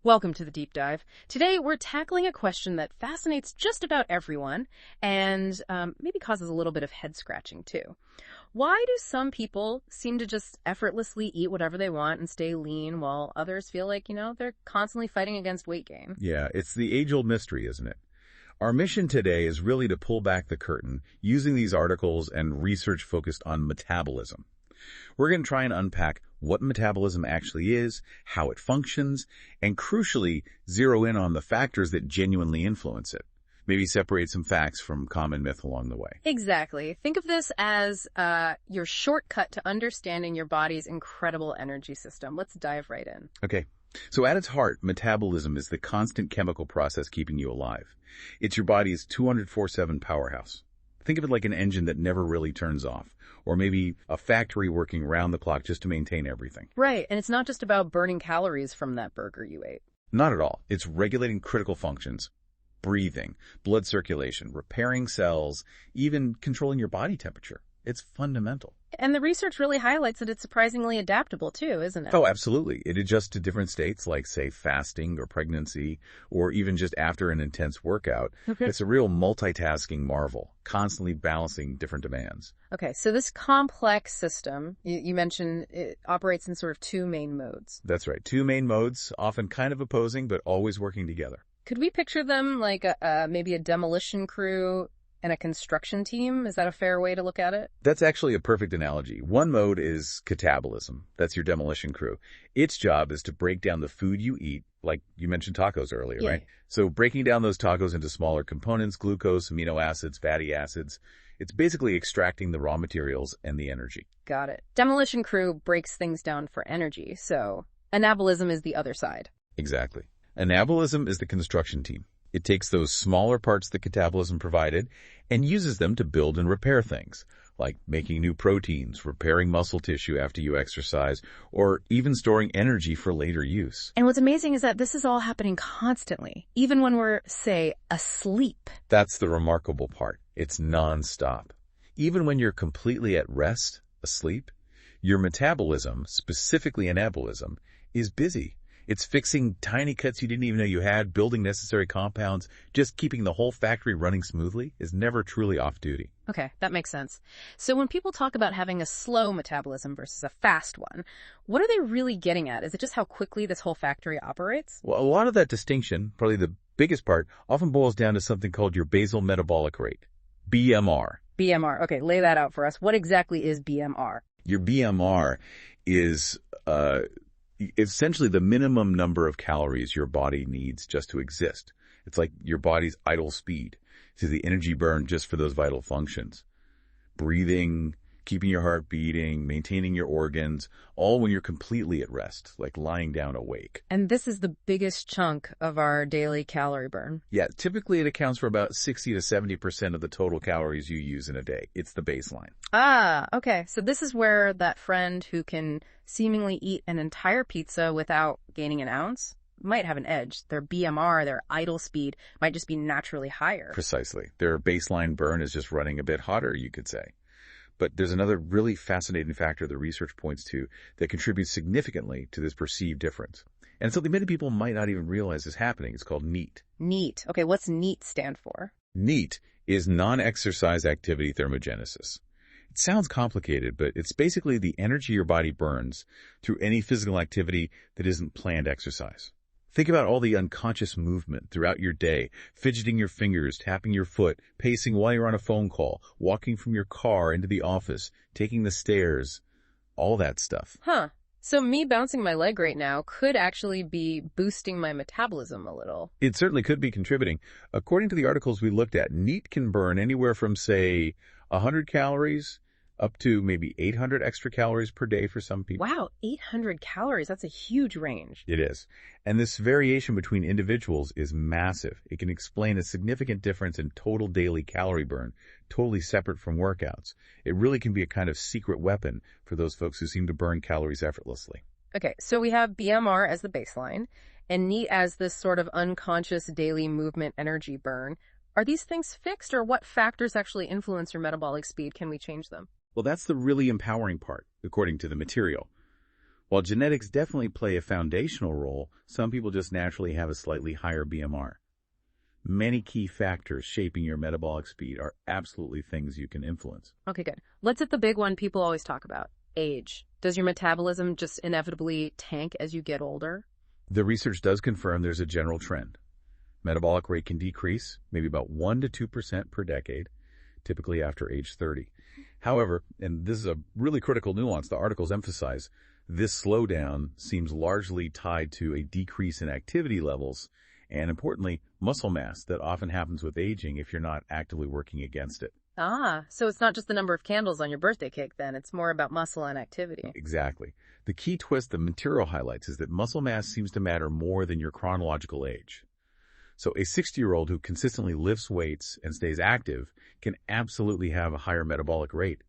Welcome to the deep dive. Today, we're tackling a question that fascinates just about everyone and maybe causes a little bit of head scratching too. Why do some people seem to just effortlessly eat whatever they want and stay lean while others feel like, they're constantly fighting against weight gain? Yeah, it's the age-old mystery, isn't it? Our mission today is really to pull back the curtain using these articles and research focused on metabolism. We're going to try and unpack what metabolism actually is, how it functions, and crucially, zero in on the factors that genuinely influence it. Maybe separate some facts from common myth along the way. Exactly. Think of this as your shortcut to understanding your body's incredible energy system. Let's dive right in. Okay. So at its heart, metabolism is the constant chemical process keeping you alive. It's your body's 24/7 powerhouse. Think of it like an engine that never really turns off, or maybe a factory working round the clock just to maintain everything. Right, and it's not just about burning calories from that burger you ate. Not at all. It's regulating critical functions, breathing, blood circulation, repairing cells, even controlling your body temperature. It's fundamental. And the research really highlights that it's surprisingly adaptable too, isn't it? Oh, absolutely. It adjusts to different states like, say, fasting or pregnancy, or even just after an intense workout. Okay. It's a real multitasking marvel, constantly balancing different demands. Okay, so this complex system, you mentioned it operates in sort of two main modes. That's right. Two main modes, often kind of opposing, but always working together. Could we picture them like maybe a demolition crew and a construction team? Is that a fair way to look at it? That's actually a perfect analogy. One mode is catabolism. That's your demolition crew. Its job is to break down the food you eat, like you mentioned tacos earlier, Yeah. right? So breaking down those tacos into smaller components, glucose, amino acids, fatty acids, it's basically extracting the raw materials and the energy. Got it. Demolition crew breaks things down for energy, so anabolism is the other side. Exactly. Anabolism is the construction team. It takes those smaller parts that catabolism provided and uses them to build and repair things, like making new proteins, repairing muscle tissue after you exercise, or even storing energy for later use. And what's amazing is that this is all happening constantly, even when we're, say, asleep. That's the remarkable part. It's nonstop. Even when you're completely at rest, asleep, your metabolism, specifically anabolism, is busy. It's fixing tiny cuts you didn't even know you had, building necessary compounds, just keeping the whole factory running smoothly is never truly off duty. Okay, that makes sense. So when people talk about having a slow metabolism versus a fast one, what are they really getting at? Is it just how quickly this whole factory operates? Well, a lot of that distinction, probably the biggest part, often boils down to something called your basal metabolic rate, BMR. BMR. Okay, lay that out for us. What exactly is BMR? Your BMR is essentially the minimum number of calories your body needs just to exist. It's like your body's idle speed. It's the energy burned just for those vital functions. Breathing, keeping your heart beating, maintaining your organs, all when you're completely at rest, like lying down awake. And this is the biggest chunk of our daily calorie burn. Yeah, typically it accounts for about 60 to 70% of the total calories you use in a day. It's the baseline. Ah, okay. So this is where that friend who can seemingly eat an entire pizza without gaining an ounce might have an edge. Their BMR, their idle speed, might just be naturally higher. Precisely. Their baseline burn is just running a bit hotter, you could say. But there's another really fascinating factor the research points to that contributes significantly to this perceived difference. And something many people might not even realize is happening. It's called NEAT. NEAT. Okay, what's NEAT stand for? NEAT is non-exercise activity thermogenesis. It sounds complicated, but it's basically the energy your body burns through any physical activity that isn't planned exercise. Think about all the unconscious movement throughout your day, fidgeting your fingers, tapping your foot, pacing while you're on a phone call, walking from your car into the office, taking the stairs, all that stuff. Huh. So me bouncing my leg right now could actually be boosting my metabolism a little. It certainly could be contributing. According to the articles we looked at, NEAT can burn anywhere from, say, 100 calories up to maybe 800 extra calories per day for some people. Wow, 800 calories. That's a huge range. It is. And this variation between individuals is massive. It can explain a significant difference in total daily calorie burn, totally separate from workouts. It really can be a kind of secret weapon for those folks who seem to burn calories effortlessly. Okay, so we have BMR as the baseline and NEAT as this sort of unconscious daily movement energy burn. Are these things fixed, or what factors actually influence your metabolic speed? Can we change them? Well, that's the really empowering part, according to the material. While genetics definitely play a foundational role, some people just naturally have a slightly higher BMR. Many key factors shaping your metabolic speed are absolutely things you can influence. Okay, good. Let's hit the big one people always talk about, age. Does your metabolism just inevitably tank as you get older? The research does confirm there's a general trend. Metabolic rate can decrease, maybe about 1 to 2% per decade, typically after age 30. However, and this is a really critical nuance the articles emphasize, this slowdown seems largely tied to a decrease in activity levels and, importantly, muscle mass that often happens with aging if you're not actively working against it. Ah, so it's not just the number of candles on your birthday cake then, it's more about muscle and activity. Exactly. The key twist the material highlights is that muscle mass seems to matter more than your chronological age. So a 60-year-old who consistently lifts weights and stays active can absolutely have a higher metabolic rate,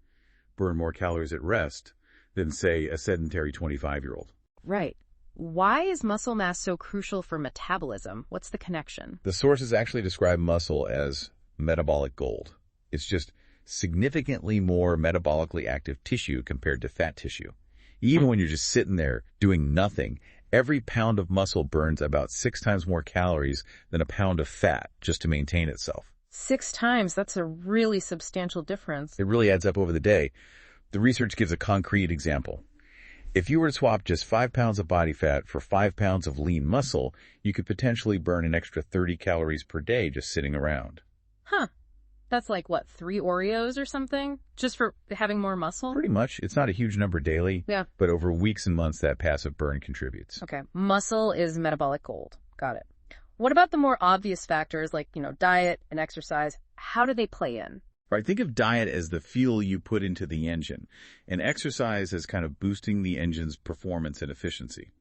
burn more calories at rest than, say, a sedentary 25-year-old. Right. Why is muscle mass so crucial for metabolism? What's the connection? The sources actually describe muscle as metabolic gold. It's just significantly more metabolically active tissue compared to fat tissue. Even when you're just sitting there doing nothing, every pound of muscle burns about 6 times more calories than a pound of fat just to maintain itself. 6 times? That's a really substantial difference. It really adds up over the day. The research gives a concrete example. If you were to swap just 5 pounds of body fat for 5 pounds of lean muscle, you could potentially burn an extra 30 calories per day just sitting around. Huh. That's like, what, 3 Oreos or something? Just for having more muscle? Pretty much. It's not a huge number daily, Yeah. but over weeks and months that passive burn contributes. Okay. Muscle is metabolic gold. Got it. What about the more obvious factors like, diet and exercise? How do they play in? Right, think of diet as the fuel you put into the engine, and exercise as kind of boosting the engine's performance and efficiency.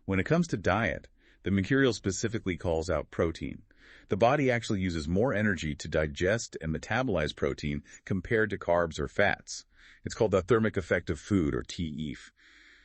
When it comes to diet, the mercurial specifically calls out protein. The body actually uses more energy to digest and metabolize protein compared to carbs or fats. It's called the thermic effect of food, or TEF.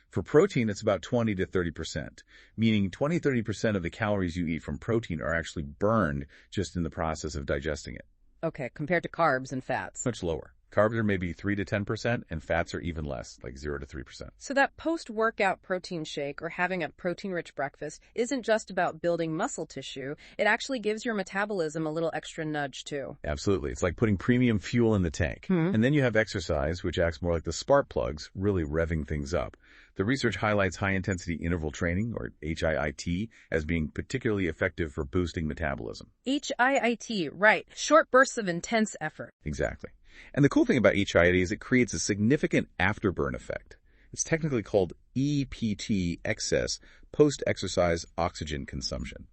For protein, it's about 20 to 30%, meaning 20-30% of the calories you eat from protein are actually burned just in the process of digesting it. Okay, compared to carbs and fats. Much lower. Carbs are maybe 3 to 10%, and fats are even less, like 0 to 3%. So that post-workout protein shake or having a protein-rich breakfast isn't just about building muscle tissue. It actually gives your metabolism a little extra nudge, too. Absolutely. It's like putting premium fuel in the tank. And then you have exercise, which acts more like the spark plugs, really revving things up. The research highlights high-intensity interval training, or HIIT, as being particularly effective for boosting metabolism. HIIT, right. Short bursts of intense effort. Exactly. And the cool thing about HIIT is it creates a significant afterburn effect. It's technically called EPT excess, post-exercise oxygen consumption.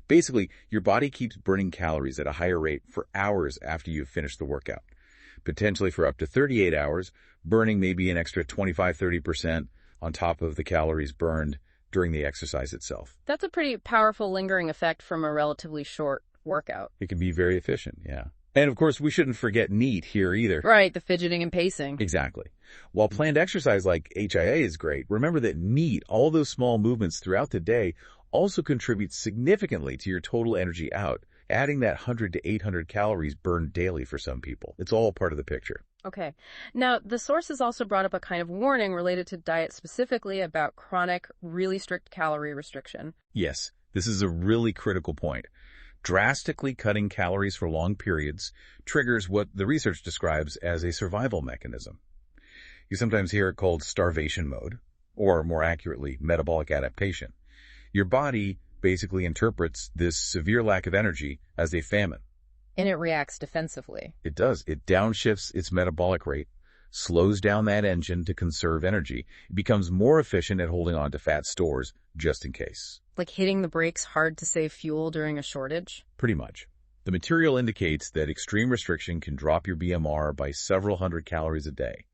Basically, your body keeps burning calories at a higher rate for hours after you've finished the workout. Potentially for up to 38 hours, burning maybe an extra 25-30% on top of the calories burned during the exercise itself. That's a pretty powerful lingering effect from a relatively short workout. It can be very efficient, yeah. And of course, we shouldn't forget NEAT here either. Right, the fidgeting and pacing. Exactly. While planned exercise like HIIT is great, remember that NEAT, all those small movements throughout the day, also contributes significantly to your total energy out, adding that 100 to 800 calories burned daily for some people. It's all part of the picture. Okay. Now, the sources also brought up a kind of warning related to diet specifically about chronic, really strict calorie restriction. Yes, this is a really critical point. Drastically cutting calories for long periods triggers what the research describes as a survival mechanism. You sometimes hear it called starvation mode, or more accurately, metabolic adaptation. Your body basically interprets this severe lack of energy as a famine. And it reacts defensively. It does. It downshifts its metabolic rate, slows down that engine to conserve energy. It becomes more efficient at holding on to fat stores just in case. Like hitting the brakes hard to save fuel during a shortage? Pretty much. The material indicates that extreme restriction can drop your BMR by several hundred calories a day.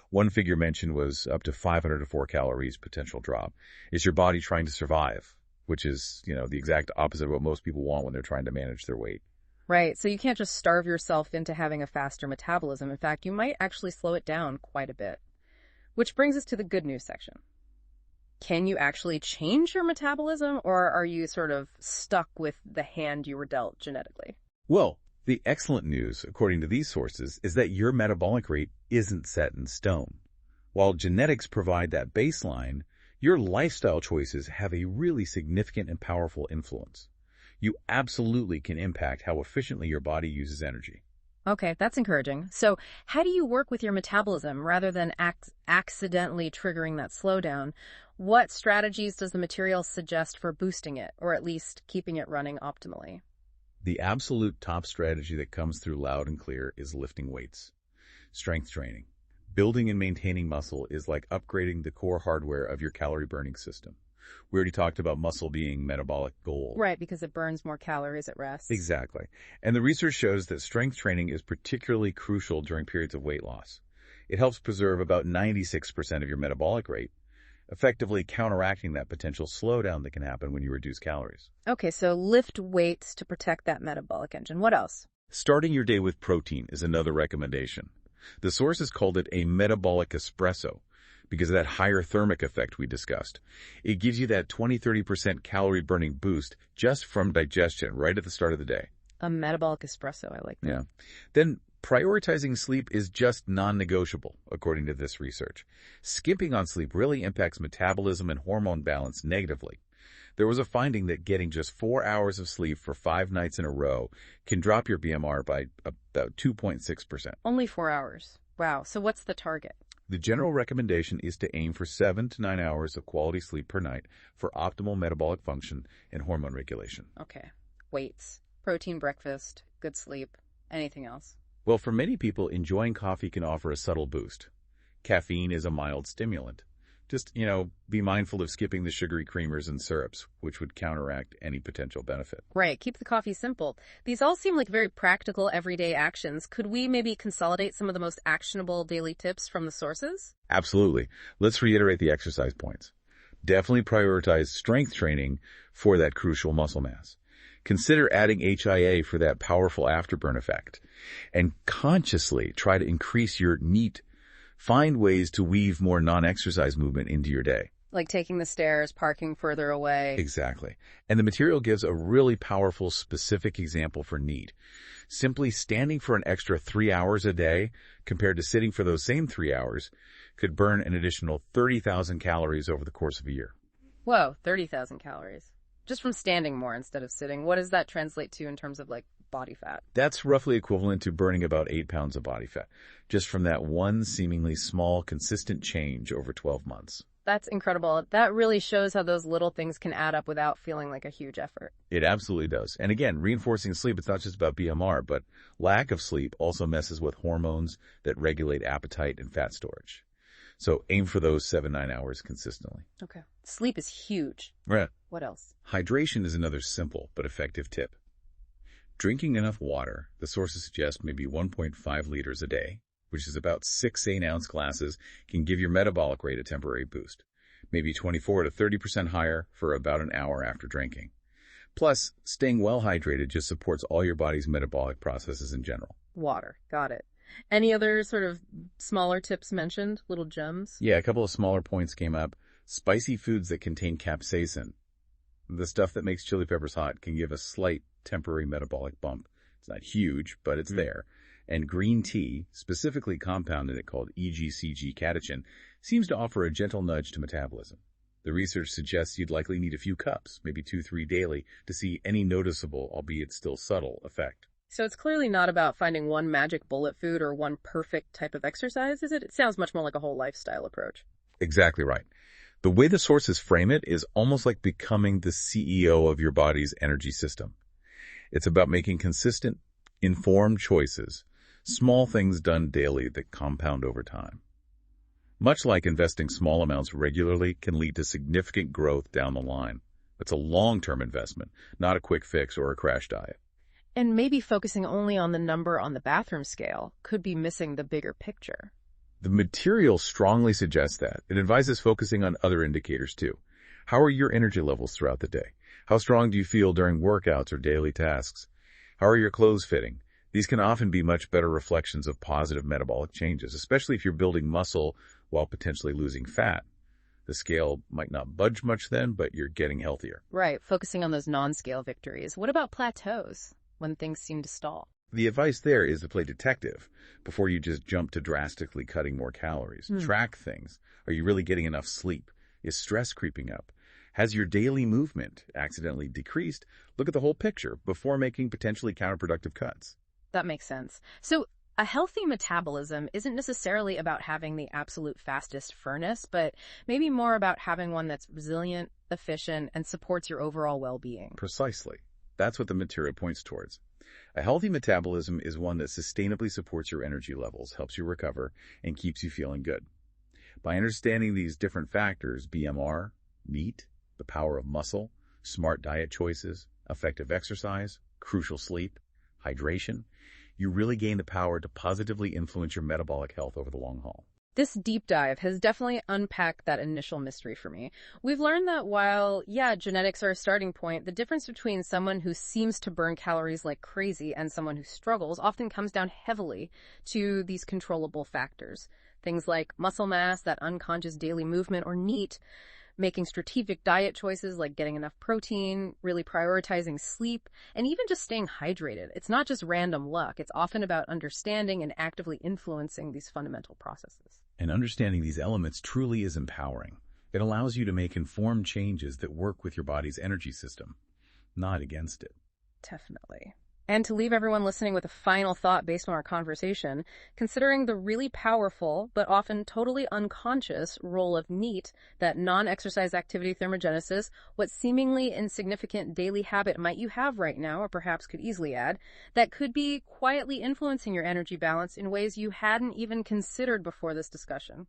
One figure mentioned was up to 500 to 4 calories potential drop. Is your body trying to survive, which is, the exact opposite of what most people want when they're trying to manage their weight. Right, so you can't just starve yourself into having a faster metabolism. In fact, you might actually slow it down quite a bit. Which brings us to the good news section. Can you actually change your metabolism, or are you sort of stuck with the hand you were dealt genetically? Well, the excellent news, according to these sources, is that your metabolic rate isn't set in stone. While genetics provide that baseline, your lifestyle choices have a really significant and powerful influence. You absolutely can impact how efficiently your body uses energy. Okay, that's encouraging. So, how do you work with your metabolism rather than accidentally triggering that slowdown? What strategies does the material suggest for boosting it, or at least keeping it running optimally? The absolute top strategy that comes through loud and clear is lifting weights. Strength training. Building and maintaining muscle is like upgrading the core hardware of your calorie-burning system. We already talked about muscle being metabolic gold. Right, because it burns more calories at rest. Exactly. And the research shows that strength training is particularly crucial during periods of weight loss. It helps preserve about 96% of your metabolic rate, effectively counteracting that potential slowdown that can happen when you reduce calories. Okay, so lift weights to protect that metabolic engine. What else? Starting your day with protein is another recommendation. The sources called it a metabolic espresso because of that higher thermic effect we discussed. It gives you that 20-30% calorie-burning boost just from digestion right at the start of the day. A metabolic espresso, I like that. Yeah. Then prioritizing sleep is just non-negotiable, according to this research. Skimping on sleep really impacts metabolism and hormone balance negatively. There was a finding that getting just 4 hours of sleep for 5 nights in a row can drop your BMR by about 2.6%. Only 4 hours. Wow. So what's the target? The general recommendation is to aim for 7 to 9 hours of quality sleep per night for optimal metabolic function and hormone regulation. Okay. Weights, protein breakfast, good sleep, anything else? Well, for many people, enjoying coffee can offer a subtle boost. Caffeine is a mild stimulant. Just, be mindful of skipping the sugary creamers and syrups, which would counteract any potential benefit. Right. Keep the coffee simple. These all seem like very practical everyday actions. Could we maybe consolidate some of the most actionable daily tips from the sources? Absolutely. Let's reiterate the exercise points. Definitely prioritize strength training for that crucial muscle mass. Consider adding HIA for that powerful afterburn effect. And consciously try to increase your NEAT. Find ways to weave more non-exercise movement into your day. Like taking the stairs, parking further away. Exactly. And the material gives a really powerful, specific example for NEAT. Simply standing for an extra 3 hours a day compared to sitting for those same 3 hours could burn an additional 30,000 calories over the course of a year. Whoa, 30,000 calories. Just from standing more instead of sitting. What does that translate to in terms of body fat? That's roughly equivalent to burning about 8 pounds of body fat, just from that one seemingly small, consistent change over 12 months. That's incredible. That really shows how those little things can add up without feeling like a huge effort. It absolutely does. And again, reinforcing sleep, it's not just about BMR, but lack of sleep also messes with hormones that regulate appetite and fat storage. So aim for those 7-9 hours consistently. Okay. Sleep is huge. Right. What else? Hydration is another simple but effective tip. Drinking enough water, the sources suggest maybe 1.5 liters a day, which is about 6 8-ounce glasses, can give your metabolic rate a temporary boost, maybe 24 to 30% higher for about an hour after drinking. Plus, staying well hydrated just supports all your body's metabolic processes in general. Water. Got it. Any other sort of smaller tips mentioned? Little gems? Yeah, a couple of smaller points came up. Spicy foods that contain capsaicin, the stuff that makes chili peppers hot, can give a slight temporary metabolic bump. It's not huge, but it's there. And green tea, specifically compounded it called EGCG catechin, seems to offer a gentle nudge to metabolism. The research suggests you'd likely need a few cups, maybe 2-3 daily, to see any noticeable, albeit still subtle, effect. So it's clearly not about finding one magic bullet food or one perfect type of exercise, is it? It sounds much more like a whole lifestyle approach. Exactly right. The way the sources frame it is almost like becoming the CEO of your body's energy system. It's about making consistent, informed choices, small things done daily that compound over time. Much like investing small amounts regularly can lead to significant growth down the line. It's a long-term investment, not a quick fix or a crash diet. And maybe focusing only on the number on the bathroom scale could be missing the bigger picture. The material strongly suggests that. It advises focusing on other indicators too. How are your energy levels throughout the day? How strong do you feel during workouts or daily tasks? How are your clothes fitting? These can often be much better reflections of positive metabolic changes, especially if you're building muscle while potentially losing fat. The scale might not budge much then, but you're getting healthier. Right, focusing on those non-scale victories. What about plateaus, when things seem to stall? The advice there is to play detective before you just jump to drastically cutting more calories. Track things. Are you really getting enough sleep? Is stress creeping up? Has your daily movement accidentally decreased? Look at the whole picture before making potentially counterproductive cuts. That makes sense. So a healthy metabolism isn't necessarily about having the absolute fastest furnace, but maybe more about having one that's resilient, efficient, and supports your overall well-being. Precisely. That's what the material points towards. A healthy metabolism is one that sustainably supports your energy levels, helps you recover, and keeps you feeling good. By understanding these different factors, BMR, NEAT, the power of muscle, smart diet choices, effective exercise, crucial sleep, hydration, you really gain the power to positively influence your metabolic health over the long haul. This deep dive has definitely unpacked that initial mystery for me. We've learned that while, genetics are a starting point, the difference between someone who seems to burn calories like crazy and someone who struggles often comes down heavily to these controllable factors. Things like muscle mass, that unconscious daily movement, or NEAT, making strategic diet choices like getting enough protein, really prioritizing sleep, and even just staying hydrated. It's not just random luck. It's often about understanding and actively influencing these fundamental processes. And understanding these elements truly is empowering. It allows you to make informed changes that work with your body's energy system, not against it. Definitely. And to leave everyone listening with a final thought based on our conversation, considering the really powerful, but often totally unconscious role of NEAT, that non-exercise activity thermogenesis, what seemingly insignificant daily habit might you have right now, or perhaps could easily add, that could be quietly influencing your energy balance in ways you hadn't even considered before this discussion.